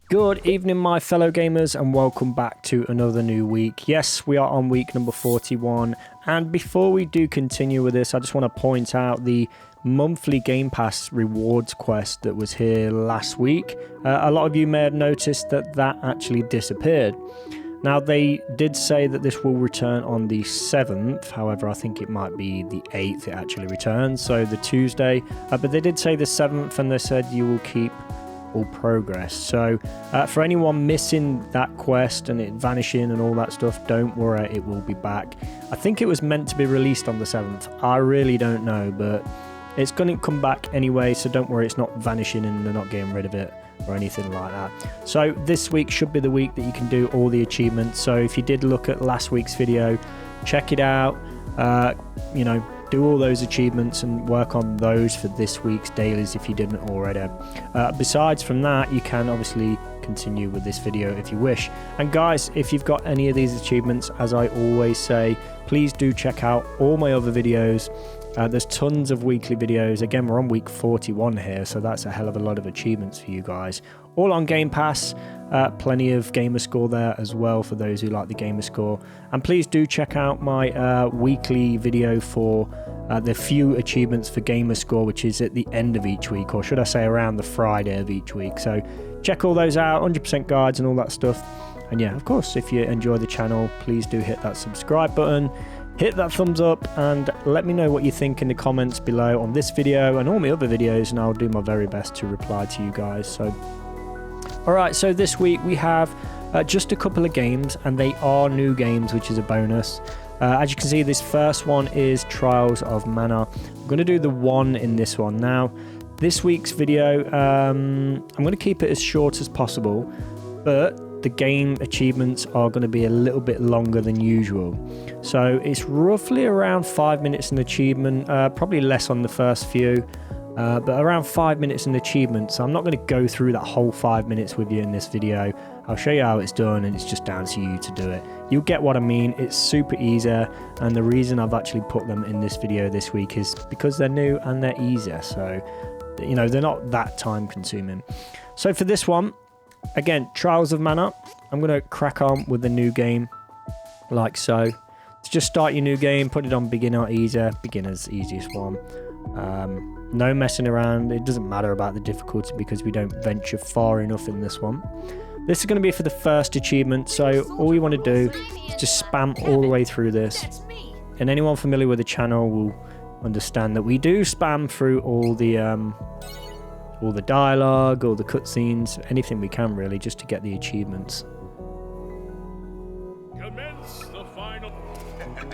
Good evening, my fellow gamers, and welcome back to another new week. Yes, we are on week number 41, and before we do continue with this, I just want to point out the monthly Game Pass rewards quest that was here last week. A lot of you may have noticed that that actually disappeared. Now, they did say that this will return on the 7th, however, I think it might be the 8th it actually returns, so the Tuesday, but they did say the 7th, and they said you will keep all progress. So for anyone missing that quest and it vanishing and all that stuff, don't worry, it will be back. I think it was meant to be released on the 7th. I really don't know, but it's going to come back anyway, so don't worry, it's not vanishing and they're not getting rid of it or anything like that. So this week should be the week that you can do all the achievements. So if you did look at last week's video, check it out, do all those achievements and work on those for this week's dailies if you didn't already. Besides from that, you can obviously continue with this video if you wish. And guys, if you've got any of these achievements, as I always say, please do check out all my other videos. There's tons of weekly videos. Again, we're on week 41 here, so that's a hell of a lot of achievements for you guys. All on Game Pass. Plenty of gamer score there as well for those who like the gamer score. And please do check out my weekly video for the few achievements for gamer score, which is at the end of each week, or should I say around the Friday of each week. So check all those out, 100% guides and all that stuff. And yeah, of course, if you enjoy the channel, please do hit that subscribe button, hit that thumbs up, and let me know what you think in the comments below on this video and all my other videos, and I'll do my very best to reply to you guys. So alright, so this week we have just a couple of games, and they are new games, which is a bonus. As you can see, this first one is Trials of Mana. I'm going to do the 1 in this one. Now, this week's video, I'm going to keep it as short as possible, but the game achievements are going to be a little bit longer than usual. So it's roughly around 5 minutes an achievement, probably less on the first few. But around 5 minutes an achievement, so I'm not going to go through that whole 5 minutes with you in this video. I'll show you how it's done, and it's just down to you to do it. You'll get what I mean. It's super easy, and the reason I've actually put them in this video this week is because they're new and they're easier, so they're not that time consuming. So for this one, again, Trials of Mana, I'm going to crack on with the new game like so. So just start your new game, put it on beginner, easier, beginner's easiest one. No messing around. It doesn't matter about the difficulty because we don't venture far enough in this one. This is going to be for the first achievement, so all you want to do is just spam all the way through this. And anyone familiar with the channel will understand that we do spam through all the dialogue, all the cutscenes, anything we can really, just to get the achievements.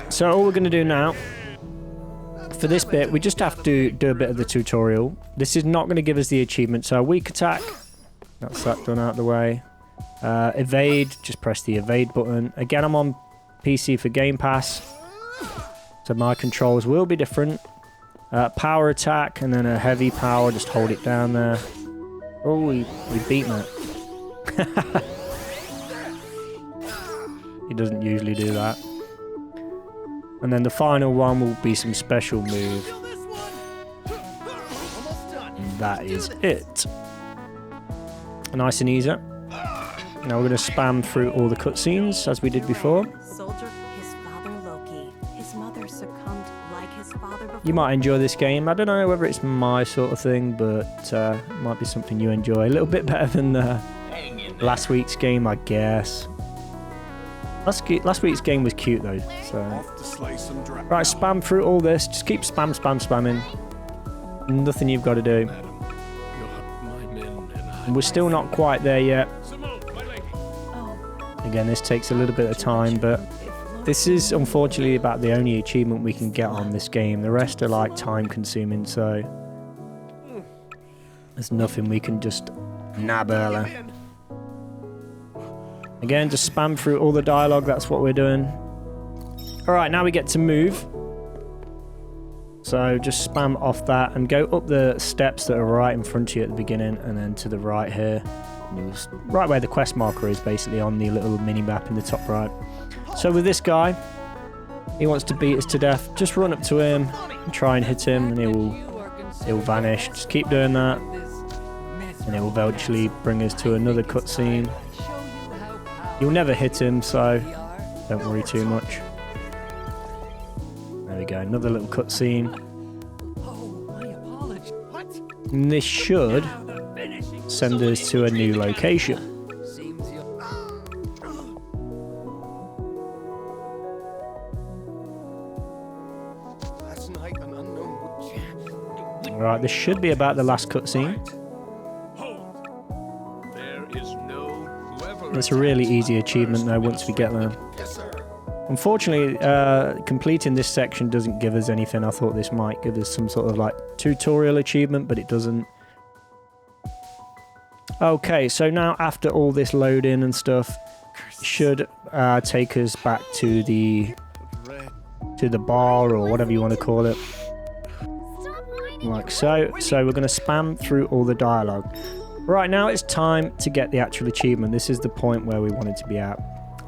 So all we're going to do now, for this bit, we just have to do a bit of the tutorial. This is not going to give us the achievement, so weak attack, that's that done out of the way. Evade, just press the evade button. Again, I'm on PC for Game Pass, so my controls will be different. Power attack, and then a heavy power, just hold it down there. Oh, we beat it. He doesn't usually do that. And then the final one will be some special move. And that is it. Nice and easy. Now we're going to spam through all the cutscenes as we did before. Soldier, his father Loki. His mother succumbed like his father before. You might enjoy this game. I don't know whether it's my sort of thing, but it might be something you enjoy. A little bit better than last week's game, I guess. Last week's game was cute though, so... Right, spam through all this. Just keep spamming. Nothing you've got to do. And we're still not quite there yet. Again, this takes a little bit of time, but this is unfortunately about the only achievement we can get on this game. The rest are like time consuming, so... There's nothing we can just nab early. Again, just spam through all the dialogue, that's what we're doing. Alright, now we get to move. So just spam off that and go up the steps that are right in front of you at the beginning, and then to the right here. Right where the quest marker is, basically, on the little mini-map in the top right. So with this guy, he wants to beat us to death. Just run up to him and try and hit him, and he'll vanish. Just keep doing that. And it will eventually bring us to another cutscene. You'll never hit him, so don't worry too much. There we go, another little cutscene. And this should send us to a new location. Alright, this should be about the last cutscene. It's a really easy achievement though once we get there. Unfortunately, completing this section doesn't give us anything. I thought this might give us some sort of like tutorial achievement, but it doesn't. Okay, so now after all this loading and stuff, should take us back to the bar or whatever you want to call it. Like so. So we're going to spam through all the dialogue. Right, now it's time to get the actual achievement. This is the point where we wanted to be at.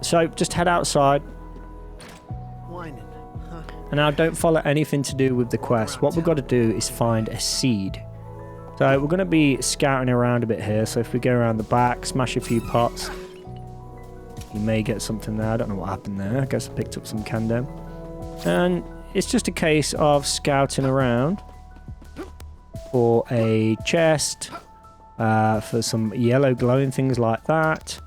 So just head outside. And now don't follow anything to do with the quest. What we've got to do is find a seed. So we're going to be scouting around a bit here. So if we go around the back, smash a few pots, you may get something there. I don't know what happened there. I guess I picked up some candem. And it's just a case of scouting around for a chest, for some yellow glowing things like that.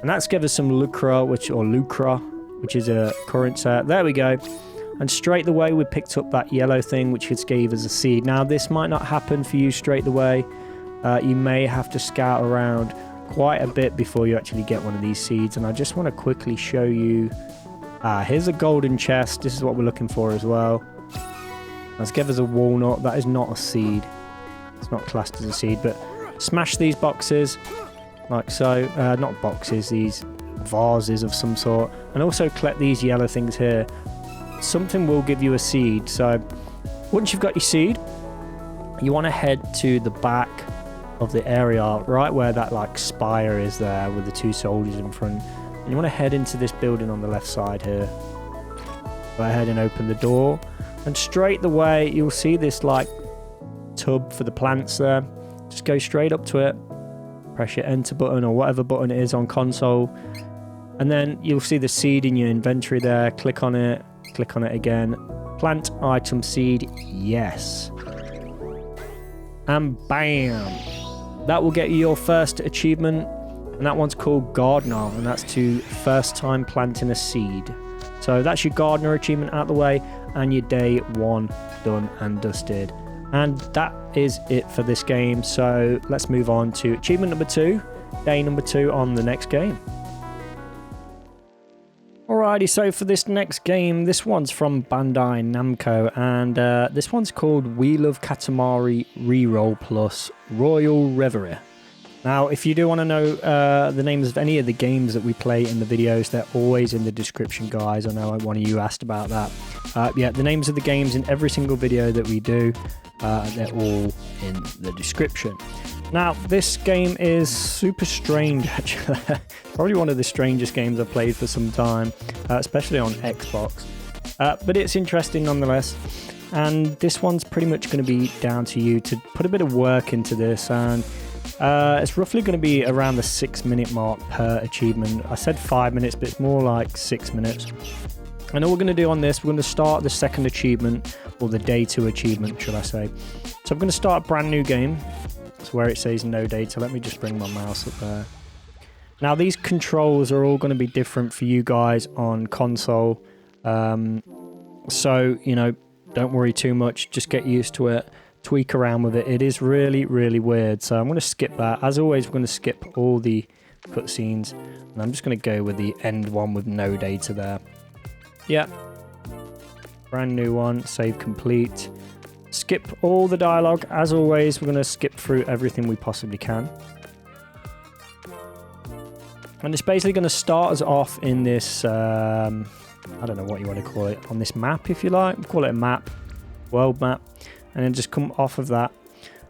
And that's give us some lucre, which is a current set. There we go. And straight away we picked up that yellow thing, which just gave us a seed. Now this might not happen for you straight away. You may have to scout around quite a bit before you actually get one of these seeds. And I just want to quickly show you. Here's a golden chest. This is what we're looking for as well. Let's give us a walnut. That is not a seed. It's not classed as a seed, but smash these boxes like so. Not boxes, these vases of some sort. And also collect these yellow things here. Something will give you a seed. So once you've got your seed, you want to head to the back of the area, right where that like spire is there with the two soldiers in front. And you want to head into this building on the left side here. Go ahead and open the door. And straight away, you'll see this like tub for the plants there. Just go straight up to it. Press your enter button or whatever button it is on console. And then you'll see the seed in your inventory there. Click on it. Click on it again. Plant item seed. Yes. And bam. That will get you your first achievement. And that one's called Gardener. And that's to first time planting a seed. So that's your Gardener achievement out the way. And your day one done and dusted. And that is it for this game. So let's move on to achievement number 2. Day number 2 on the next game. Alrighty, so for this next game, this one's from Bandai Namco, and this one's called We Love Katamari REROLL Plus Royal Reverie. Now, if you do want to know the names of any of the games that we play in the videos, they're always in the description, guys. I know one of you asked about that. Yeah, the names of the games in every single video that we do, they're all in the description. Now, this game is super strange, actually. Probably one of the strangest games I've played for some time, especially on Xbox. But it's interesting nonetheless. And this one's pretty much going to be down to you to put a bit of work into this. And it's roughly going to be around the 6-minute mark per achievement. I said 5 minutes, but it's more like 6 minutes. And all we're going to do on this, we're going to start the second achievement, or the day 2 achievement, should I say. So I'm going to start a brand new game. That's where it says no data. Let me just bring my mouse up there. Now these controls are all going to be different for you guys on console. So, you know, don't worry too much. Just get used to it. Tweak around with it. It is really, really weird. So I'm going to skip that. As always, we're going to skip all the cutscenes. And I'm just going to go with the end one with no data there. Yeah. Brand new one. Save complete. Skip all the dialogue. As always, we're going to skip through everything we possibly can. And it's basically going to start us off in this, I don't know what you want to call it, on this map, if you like. We'll call it a map, world map. And then just come off of that.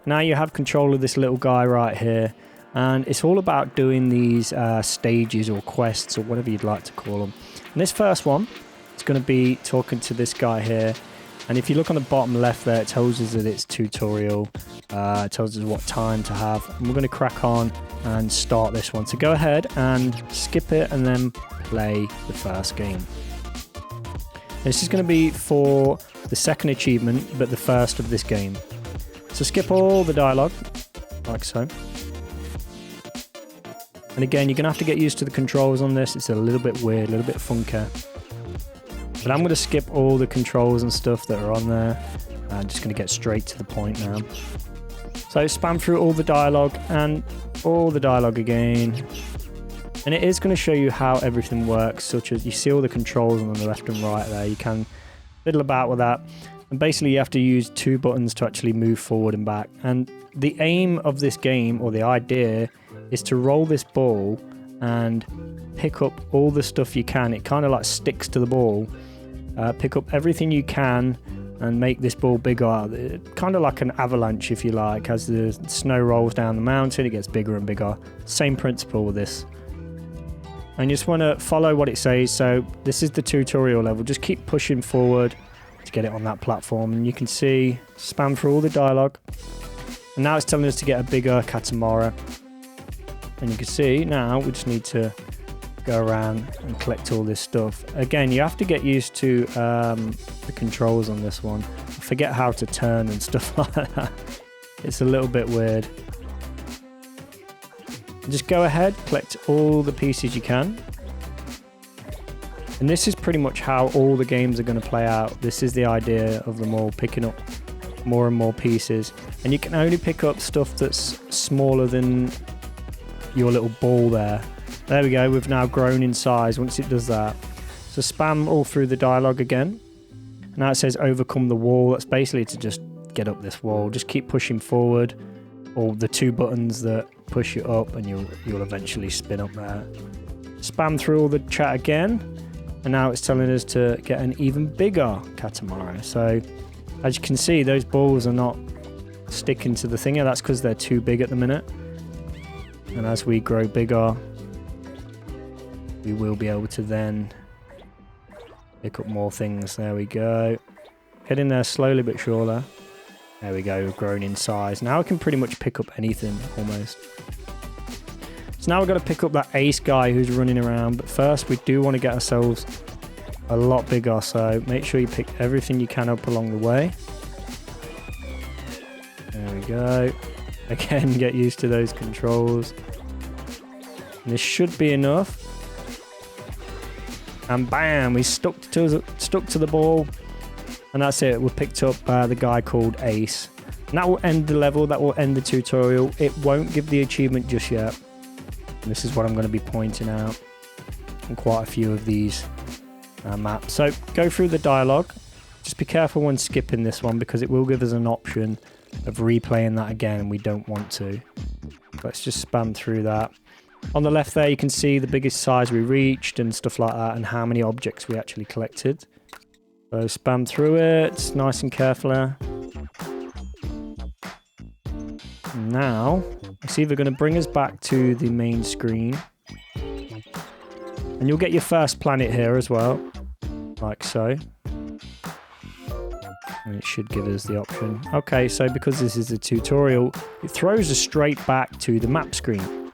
Now you have control of this little guy right here. And it's all about doing these stages or quests or whatever you'd like to call them. And this first one, it's going to be talking to this guy here. And if you look on the bottom left there, it tells us that it's tutorial. It tells us what time to have. And we're going to crack on and start this one. So go ahead and skip it and then play the first game. This is going to be for the second achievement, but the first of this game. So skip all the dialogue, like so. And again, you're going to have to get used to the controls on this. It's a little bit weird, a little bit funky. But I'm going to skip all the controls and stuff that are on there. I'm just going to get straight to the point now. So spam through all the dialogue and all the dialogue again. And it is going to show you how everything works, such as you see all the controls on the left and right there. You can fiddle about with that. And basically you have to use 2 buttons to actually move forward and back. And the aim of this game, or the idea, is to roll this ball and pick up all the stuff you can. It kind of like sticks to the ball. Pick up everything you can and make this ball bigger. Kind of like an avalanche, if you like. As the snow rolls down the mountain, it gets bigger and bigger. Same principle with this. And you just want to follow what it says. So this is the tutorial level. Just keep pushing forward to get it on that platform. And you can see, spam through all the dialogue. And now it's telling us to get a bigger Katamari. And you can see now we just need to go around and collect all this stuff. Again, you have to get used to the controls on this one. I forget how to turn and stuff like that. It's a little bit weird. Just go ahead, collect all the pieces you can. And this is pretty much how all the games are going to play out. This is the idea of them all, picking up more and more pieces. And you can only pick up stuff that's smaller than your little ball there. There we go, we've now grown in size once it does that. So spam all through the dialogue again. Now it says overcome the wall. That's basically to just get up this wall. Just keep pushing forward, or the 2 buttons that push you up, and you'll eventually spin up there. Spam through all the chat again, and now it's telling us to get an even bigger Katamari. So as you can see, those balls are not sticking to the thinger. That's because they're too big at the minute. And as we grow bigger, we will be able to then pick up more things. There we go. Get in there slowly but surely. There we go, we've grown in size. Now we can pretty much pick up anything, almost. So now we've got to pick up that ace guy who's running around. But first, we do want to get ourselves a lot bigger. So make sure you pick everything you can up along the way. There we go. Again, get used to those controls. And this should be enough. And bam, we stuck to the ball. And that's it, we picked up the guy called Ace. And that will end the level, that will end the tutorial. It won't give the achievement just yet. And this is what I'm going to be pointing out on quite a few of these maps. So go through the dialogue. Just be careful when skipping this one, because it will give us an option of replaying that again, and we don't want to. Let's just spam through that. On the left there, you can see the biggest size we reached and stuff like that, and how many objects we actually collected. So spam through it, nice and carefully. Now, it's either going to bring us back to the main screen. And you'll get your first planet here as well, like so. And it should give us the option. Okay, so because this is a tutorial, it throws us straight back to the map screen.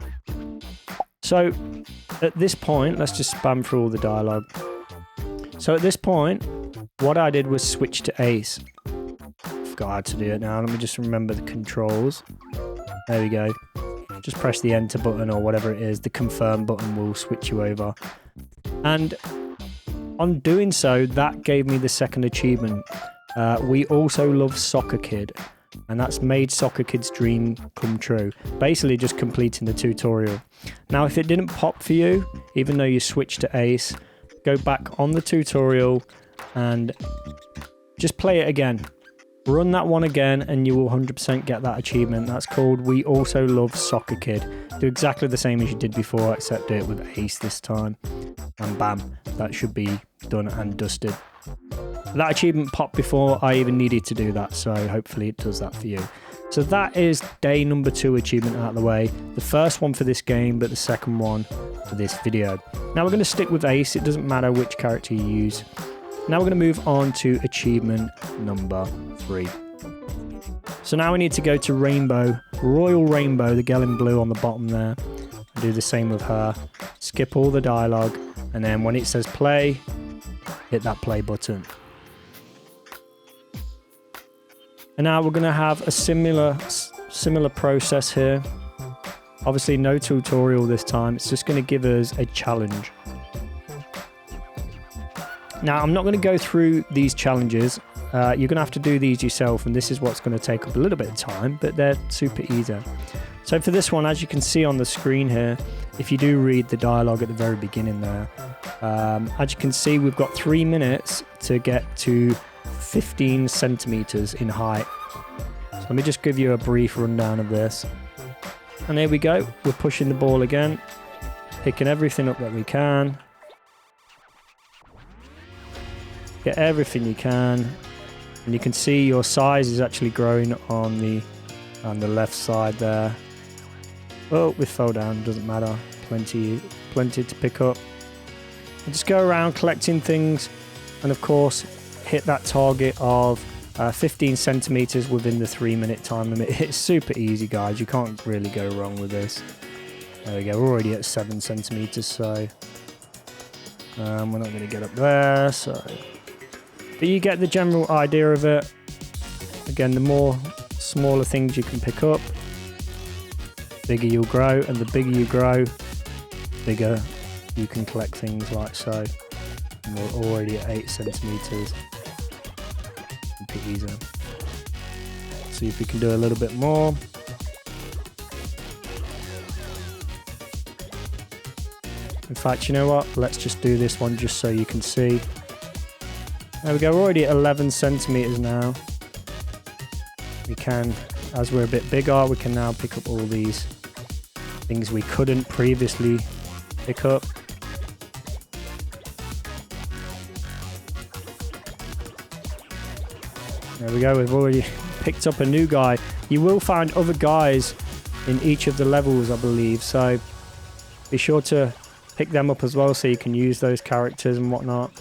So at this point, let's just spam through all the dialogue. So at this point, what I did was switch to Ace. Forgot how to do it now. Let me just remember the controls. There we go. Just press the enter button or whatever it is. The confirm button will switch you over. And on doing so, that gave me the second achievement. We also love Soccer Kid. And that's made Soccer Kid's dream come true. Basically just completing the tutorial. Now if it didn't pop for you, even though you switched to Ace, go back on the tutorial and just play it again. Run that one again and you will 100% get that achievement. That's called We Also Love Soccer Kid. Do exactly the same as you did before, except do it with Ace this time. And bam, that should be done and dusted. That achievement popped before I even needed to do that, so hopefully it does that for you. So that is day number 2 achievement out of the way. The first one for this game, but the second one for this video. Now we're going to stick with Ace. It doesn't matter which character you use. Now we're going to move on to achievement number 3. So now we need to go to Rainbow, Royal Rainbow, the girl in blue on the bottom there. And do the same with her. Skip all the dialogue, and then when it says play, hit that play button. And now we're going to have a similar process here. Obviously no tutorial this time, it's just going to give us a challenge. Now I'm not going to go through these challenges. You're going to have to do these yourself, and this is what's going to take up a little bit of time, but they're super easy. So for this one, as you can see on the screen here, if you do read the dialogue at the very beginning there, as you can see, we've got 3 minutes to get to 15 centimeters in height. So let me just give you a brief rundown of this. And there we go, we're pushing the ball again, picking everything up that we can. Get everything you can. And you can see your size is actually growing on the left side there. Oh, we fell down, doesn't matter. Plenty to pick up. And just go around collecting things, and of course hit that target of 15 centimeters within the 3-minute time limit. It's super easy, guys. You can't really go wrong with this. There we go. We're already at 7 centimeters, so we're not going to get up there. So, but you get the general idea of it. Again, the more smaller things you can pick up, bigger you'll grow, and the bigger you grow, bigger you can collect things like so. And we're already at 8 centimeters. Super easy. See if we can do a little bit more. In fact, you know what? Let's just do this one just so you can see. There we go, we're already at 11 centimeters now. We can, as we're a bit bigger, we can now pick up all these things we couldn't previously pick up. There we go, we've already picked up a new guy. You will find other guys in each of the levels, I believe, so be sure to pick them up as well so you can use those characters and whatnot.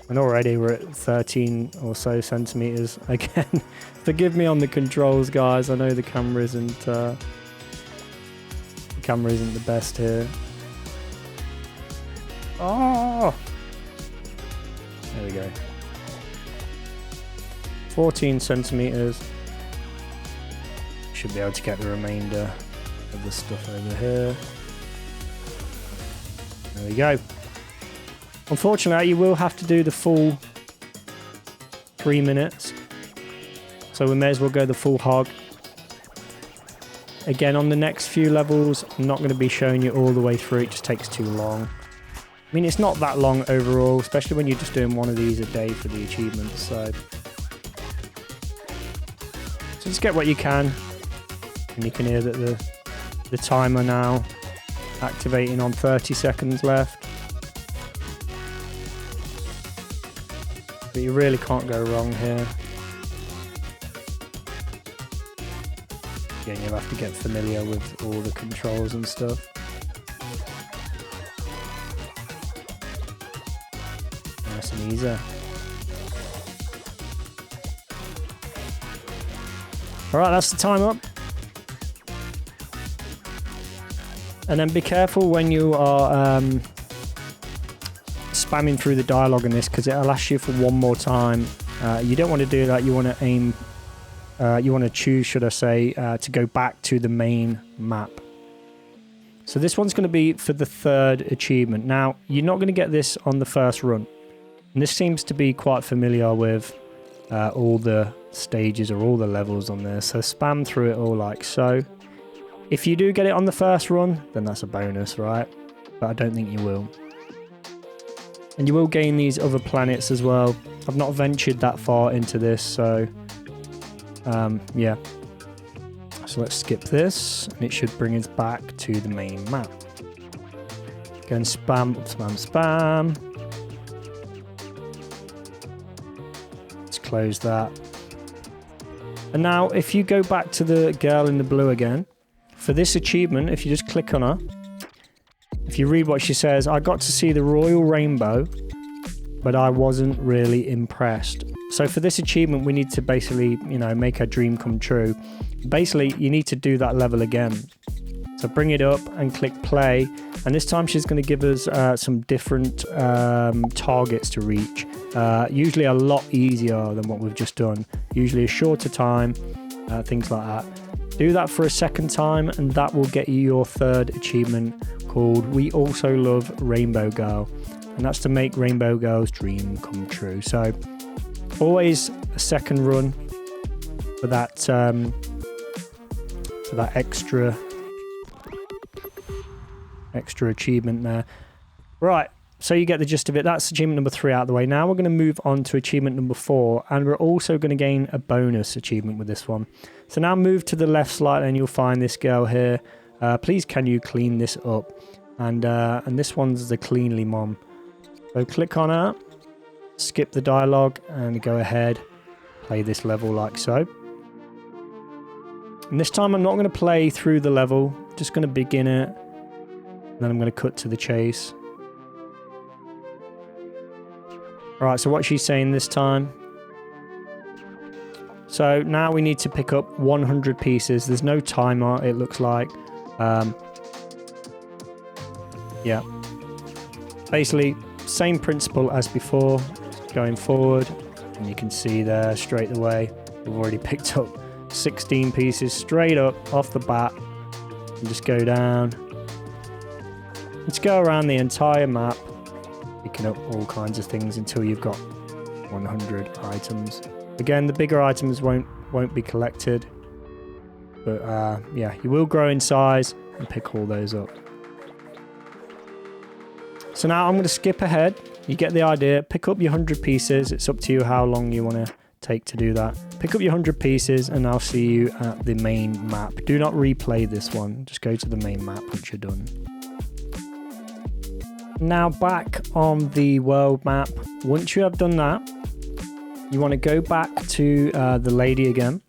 And already we're at 13 or so centimeters. Again, forgive me on the controls, guys. I know the camera isn't the best here. Oh! There we go. 14 centimeters. Should be able to get the remainder of the stuff over here. There we go. Unfortunately, you will have to do the full 3 minutes. So we may as well go the full hog. Again, on the next few levels, I'm not going to be showing you all the way through. It just takes too long. I mean, it's not that long overall, especially when you're just doing one of these a day for the achievements. So just get what you can. And you can hear that the timer now activating on 30 seconds left. But you really can't go wrong here. Again, you'll have to get familiar with all the controls and stuff. Nice and easy. Alright, that's the time up. And then be careful when you are spamming through the dialogue in this, because it'll ask you for one more time. You don't want to do that. You want to aim, you want to choose, should I say, to go back to the main map. So this one's going to be for the 3rd achievement. Now, you're not going to get this on the first run. And this seems to be quite familiar with all the stages or all the levels on there. So spam through it all like so. If you do get it on the first run, then that's a bonus, right? But I don't think you will. And you will gain these other planets as well. I've not ventured that far into this, so yeah. So let's skip this, and it should bring us back to the main map. Go and spam, spam, spam. Let's close that. And now, if you go back to the girl in the blue again, for this achievement, if you just click on her, if you read what she says, I got to see the Royal Rainbow, but I wasn't really impressed. So for this achievement, we need to basically, you know, make our dream come true. Basically, you need to do that level again. So bring it up and click play. And this time she's going to give us some different targets to reach. Usually a lot easier than what we've just done. Usually a shorter time, things like that. Do that for a second time and that will get you your third achievement called We Also Love Rainbow Girl. And that's to make Rainbow Girl's dream come true. So always a second run for that extra achievement there. Right, so you get the gist of it. That's achievement number 3 out of the way. Now we're going to move on to achievement number 4, and we're also going to gain a bonus achievement with this one. So now move to the left slightly and you'll find this girl here. Please can you clean this up? And this one's the cleanly mom. So click on her, skip the dialogue and go ahead, play this level like so. And this time I'm not going to play through the level, just going to begin it. And then I'm going to cut to the chase. Alright, so what's she saying this time? So now we need to pick up 100 pieces. There's no timer, it looks like. Yeah. Basically, same principle as before, going forward. And you can see there straight away, we've already picked up 16 pieces straight up off the bat. And just go down. Let's go around the entire map, picking up all kinds of things until you've got 100 items. Again, the bigger items won't be collected, but yeah, you will grow in size and pick all those up. So now I'm going to skip ahead. You get the idea. Pick up your 100 pieces. It's up to you how long you want to take to do that. Pick up your 100 pieces and I'll see you at the main map. Do not replay this one. Just go to the main map once you're done. Now back on the world map. Once you have done that, you want to go back to the lady again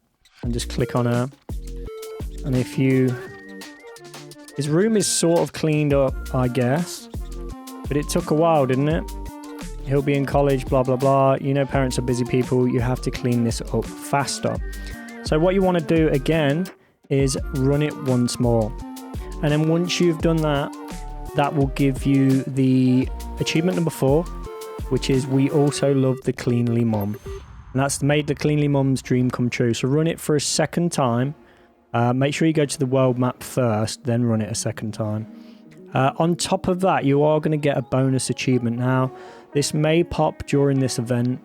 and just click on her. And if you... His room is sort of cleaned up, I guess. But it took a while, didn't it? He'll be in college, blah, blah, blah. You know, parents are busy people. You have to clean this up faster. So what you want to do again is run it once more. And then once you've done that, that will give you the achievement number 4, which is We Also Love the Cleanly Mom. And that's made the Cleanly Mom's dream come true. So run it for a second time. Make sure you go to the world map first, then run it a second time. On top of that, you are going to get a bonus achievement. Now, this may pop during this event,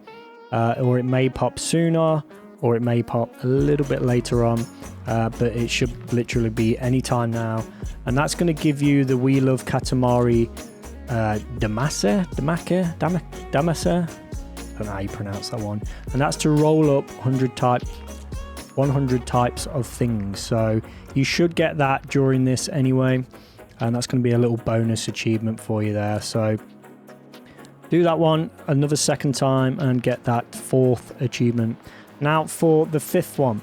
or it may pop sooner, or it may pop a little bit later on, but it should literally be any time now. And that's going to give you the We Love Katamari Damase? I don't know how you pronounce that one. And that's to roll up 100 types of things. So you should get that during this anyway. And that's going to be a little bonus achievement for you there. So do that one another second time and get that 4th achievement. Now for the 5th one.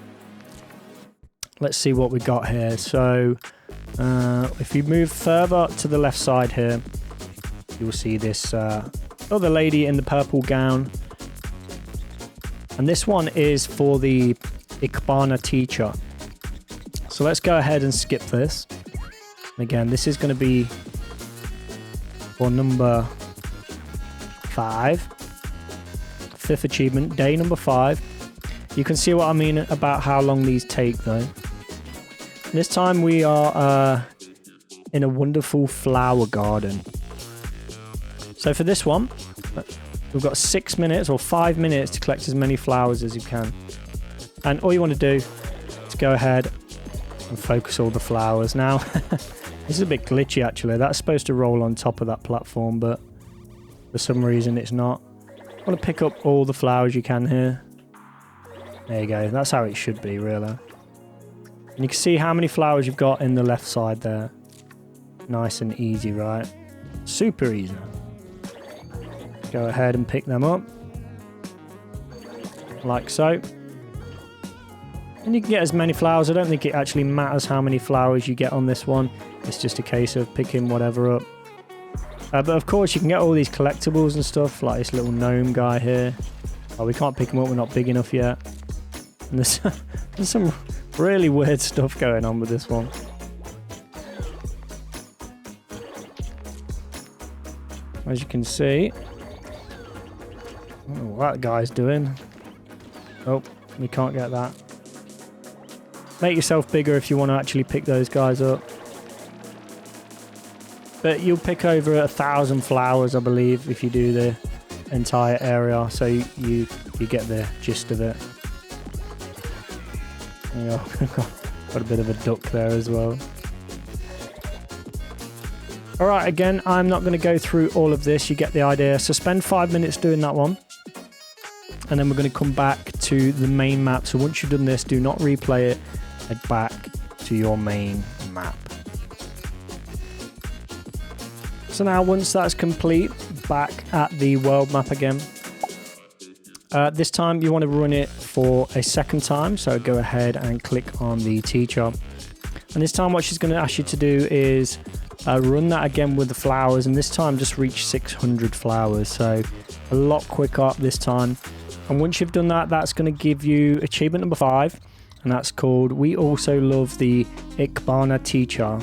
Let's see what we got here. So if you move further to the left side here, you'll see this other lady in the purple gown. And this one is for the Ikebana teacher. So let's go ahead and skip this. Again, this is going to be for number 5. 5th achievement, day number 5. You can see what I mean about how long these take though. This time we are in a wonderful flower garden. So for this one, we've got 6 minutes or 5 minutes to collect as many flowers as you can. And all you want to do is go ahead and focus all the flowers. Now, this is a bit glitchy actually. That's supposed to roll on top of that platform, but for some reason it's not. You want to pick up all the flowers you can here. There you go. That's how it should be, really. And you can see how many flowers you've got in the left side there. Nice and easy, right? Super easy. Go ahead and pick them up. Like so. And you can get as many flowers. I don't think it actually matters how many flowers you get on this one. It's just a case of picking whatever up. But of course, you can get all these collectibles and stuff, like this little gnome guy here. Oh, we can't pick him up, we're not big enough yet. And there's some really weird stuff going on with this one. As you can see. I don't know what that guy's doing. Oh, we can't get that. Make yourself bigger if you want to actually pick those guys up. But you'll pick over 1,000 flowers, I believe, if you do the entire area. So you get the gist of it. There you go. Got a bit of a duck there as well. Alright, again, I'm not going to go through all of this. You get the idea. So spend 5 minutes doing that one. And then we're going to come back to the main map. So once you've done this, do not replay it. Head back to your main map. So now once that's complete, back at the world map again. This time you want to run it for a second time. So go ahead and click on the teacher. And this time what she's going to ask you to do is run that again with the flowers. And this time just reach 600 flowers. So a lot quicker this time. And once you've done that, that's going to give you achievement number 5. And that's called We Also Love the Ikebana Teacher.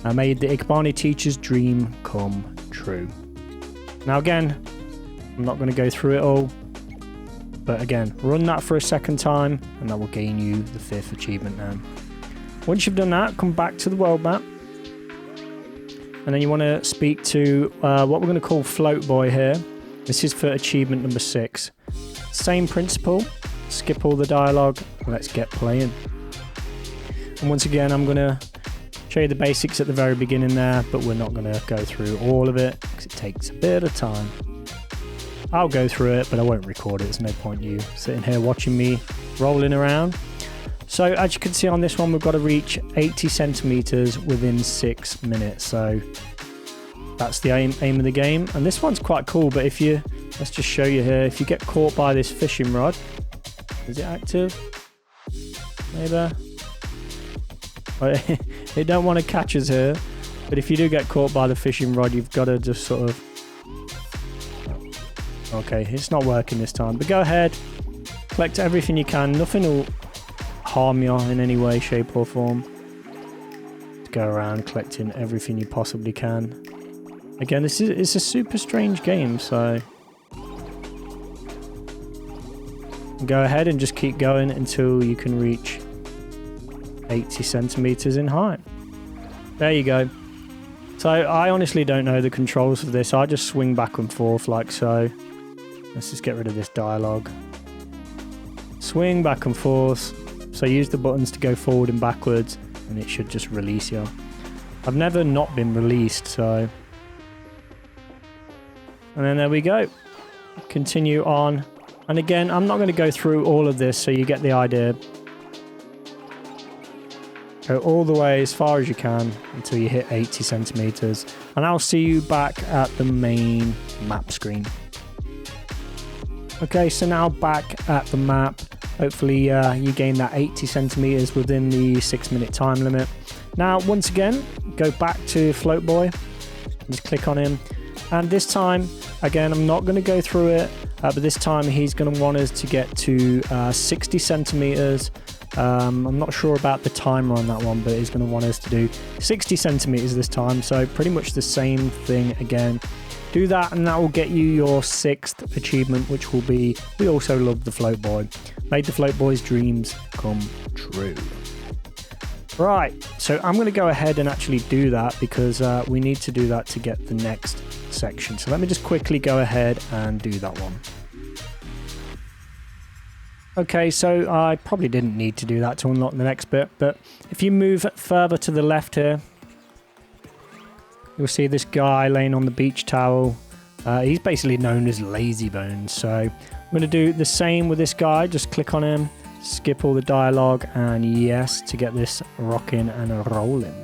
I made the Ikebana teacher's dream come true. Now again, I'm not going to go through it all. But again, run that for a second time and that will gain you the 5th achievement now. Once you've done that, come back to the world map. And then you want to speak to what we're going to call Float Boy here. This is for achievement number 6. Same principle. Skip all the dialogue. Let's get playing. And once again, I'm going to show you the basics at the very beginning there, but we're not going to go through all of it because it takes a bit of time. I'll go through it, but I won't record it. There's no point you sitting here watching me rolling around. So as you can see on this one, we've got to reach 80 centimeters within 6 minutes. So that's the aim of the game. And this one's quite cool, but if you, let's just show you here, if you get caught by this fishing rod, is it active? Maybe. It don't want to catch us here, but if you do get caught by the fishing rod, you've got to just sort of... Okay, it's not working this time, but go ahead, collect everything you can. Nothing will harm you in any way, shape or form. Just go around collecting everything you possibly can. Again, it's a super strange game, so go ahead and just keep going until you can reach 80 centimeters in height. There you go. So I honestly don't know the controls of this. I just swing back and forth like so. Let's just get rid of this dialogue. Swing back and forth. So use the buttons to go forward and backwards, and it should just release you. I've never not been released, so. And then there we go. Continue on. And again, I'm not going to go through all of this, so you get the idea. Go all the way as far as you can until you hit 80 centimeters. And I'll see you back at the main map screen. Okay, so now back at the map. Hopefully you gain that 80 centimeters within the 6-minute time limit. Now, once again, go back to Float Boy. Just click on him. And this time, again, I'm not going to go through it. But this time he's going to want us to get to 60 centimeters. I'm not sure about the timer on that one, but he's going to want us to do 60 centimeters this time. So pretty much the same thing again. Do that and that will get you your 6th achievement, which will be We Also Love the Float Boy. Made the Float Boy's dreams come true. Right, so I'm going to go ahead and actually do that because we need to do that to get the next section. So let me just quickly go ahead and do that one. Okay, so I probably didn't need to do that to unlock the next bit, but if you move further to the left here, you'll see this guy laying on the beach towel. He's basically known as Lazybones. So I'm going to do the same with this guy. Just click on him, skip all the dialogue, and yes, to get this rocking and rolling.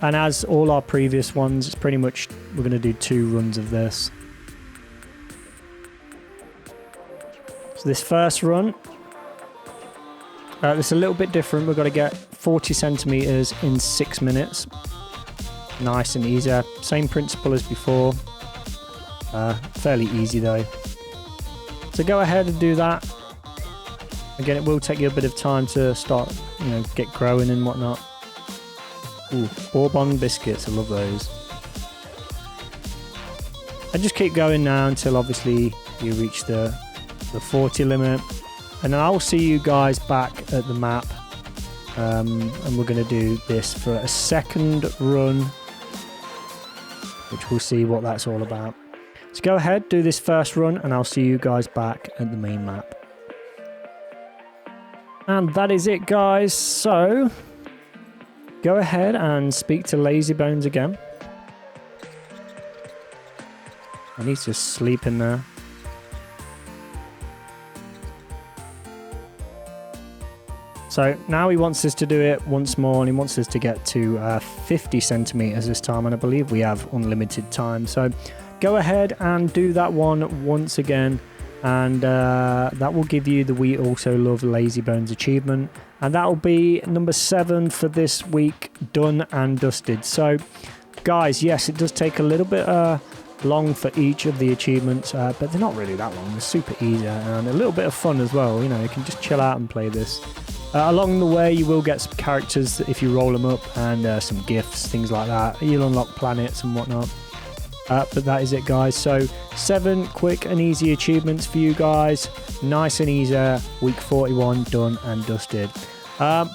And as all our previous ones, it's pretty much, we're going to do 2 runs of this. So this first run, it's a little bit different. We've got to get 40 centimeters in 6 minutes. Nice and easy. Same principle as before. Fairly easy though. So go ahead and do that. Again, it will take you a bit of time to start, you know, get growing and whatnot. Ooh, Bourbon biscuits, I love those. And just keep going now until obviously you reach the 40 limit. And then I'll see you guys back at the map. And we're going to do this for a second run, which we'll see what that's all about. So go ahead, do this first run, and I'll see you guys back at the main map. And that is it, guys. So go ahead and speak to Lazybones again. And he's just sleeping there. So now he wants us to do it once more, and he wants us to get to 50 centimeters this time, and I believe we have unlimited time. So go ahead and do that one once again, and that will give you the We Also Love Lazybones achievement, and that will be number 7 for this week, done and dusted. So guys, yes, it does take a little bit long for each of the achievements, but they're not really that long. They're super easy and a little bit of fun as well. You know, you can just chill out and play this. Along the way, you will get some characters if you roll them up, and some gifts, things like that. You'll unlock planets and whatnot. But that is it, guys. So 7 quick and easy achievements for you guys. Nice and easy. Week 41 done and dusted.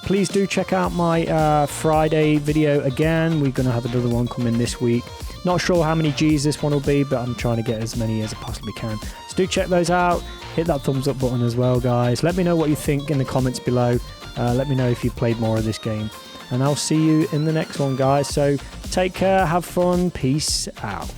Please do check out my Friday video again. We're going to have another one coming this week. Not sure how many G's this one will be, but I'm trying to get as many as I possibly can. So do check those out. Hit that thumbs up button as well, guys. Let me know what you think in the comments below. Let me know if you played more of this game. And I'll see you in the next one, guys. So take care, have fun, peace out.